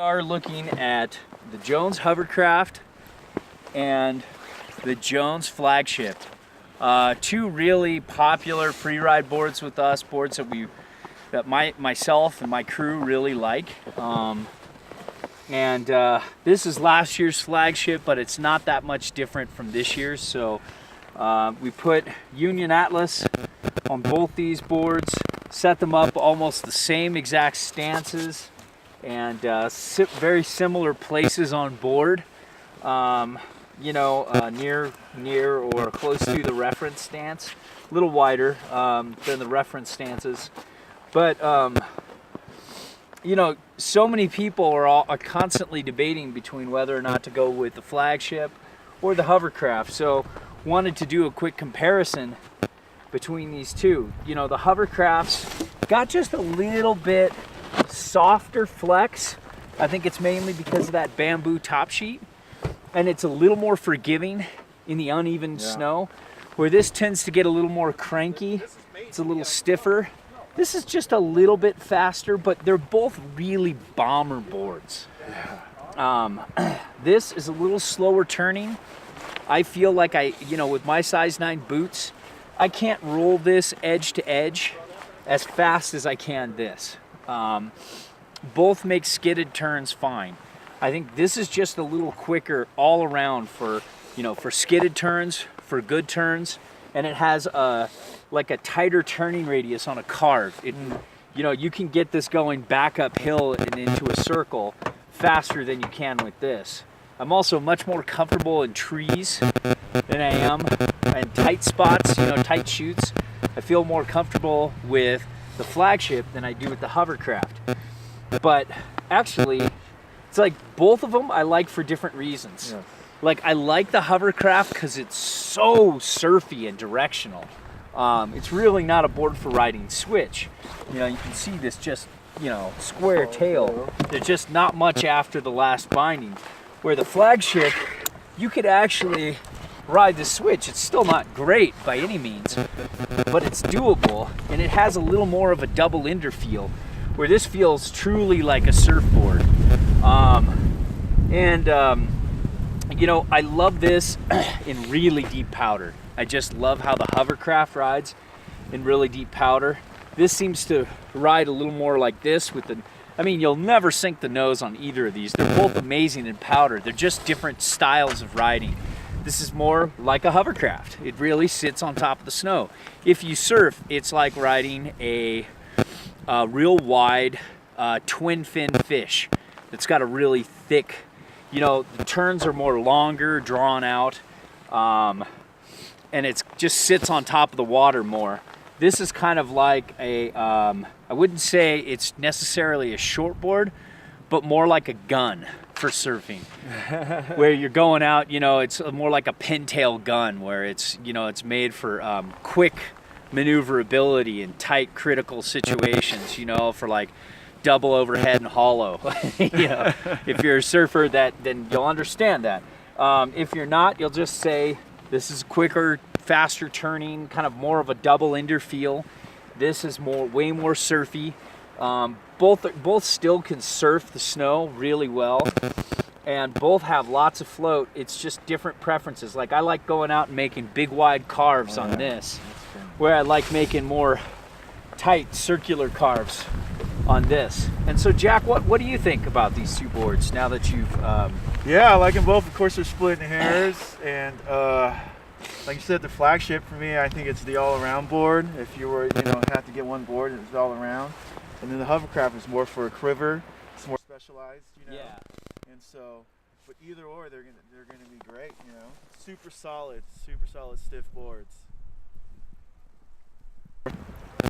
Are looking at the Jones Hovercraft and the Jones Flagship. Two really popular free-ride boards with us, boards that myself and my crew really like. This is last year's Flagship, but it's not that much different from this year's. So we put Union Atlas on both these boards, set them up almost the same exact stances, and very similar places on board, near or close to the reference stance, a little wider than the reference stances. But so many people are constantly debating between whether or not to go with the Flagship or the Hovercraft. So wanted to do a quick comparison between these two. The Hovercrafts got just a little bit softer flex. I think it's mainly because of that bamboo top sheet, and it's a little more forgiving in the uneven snow, where this tends to get a little more cranky. It's a little stiffer. This is just a little bit faster, but they're both really bomber boards. This is a little slower turning. I feel like with my size 9 boots, I can't roll this edge to edge as fast as I can this. Both make skidded turns fine. I think this is just a little quicker all around for skidded turns, for good turns, and it has like a tighter turning radius on a carve. You can get this going back uphill and into a circle faster than you can with this. I'm also much more comfortable in trees than I am in tight spots, tight chutes. I feel more comfortable with the Flagship than I do with the Hovercraft. But actually, it's like both of them I like for different reasons. Yeah. Like, I like the Hovercraft because it's so surfy and directional. It's really not a board for riding switch. You can see this just, square tail. There's just not much after the last binding. Where the Flagship, you could actually ride the switch. It's still not great by any means, but it's doable, and it has a little more of a double ender feel, where this feels truly like a surfboard. I love this in really deep powder. I just love how the Hovercraft rides in really deep powder. This seems to ride a little more like this you'll never sink the nose on either of these. They're both amazing in powder. They're just different styles of riding. This is more like a Hovercraft. It really sits on top of the snow. If you surf, it's like riding a real wide twin fin fish that's got a really thick, the turns are more longer, drawn out, and it just sits on top of the water more. This is kind of like I wouldn't say it's necessarily a shortboard, but more like a gun for surfing. Where you're going out, it's more like a pintail gun, where it's made for quick maneuverability in tight critical situations, for like double overhead and hollow. If you're a surfer, then you'll understand that. If you're not, you'll just say this is quicker, faster turning, kind of more of a double ender feel. This is way more surfy. Both still can surf the snow really well, and both have lots of float. It's just different preferences. Like, I like going out and making big wide carves on this, where I like making more tight circular carves on this. And so, Jack, what do you think about these two boards now that you've Yeah, I like them both. Of course, they're splitting hairs, and like you said, the Flagship for me, I think it's the all-around board. If you were, have to get one board, it's all around. And then the Hovercraft is more for a quiver. It's more specialized, Yeah. And so, but either or, they're gonna be great, super solid stiff boards.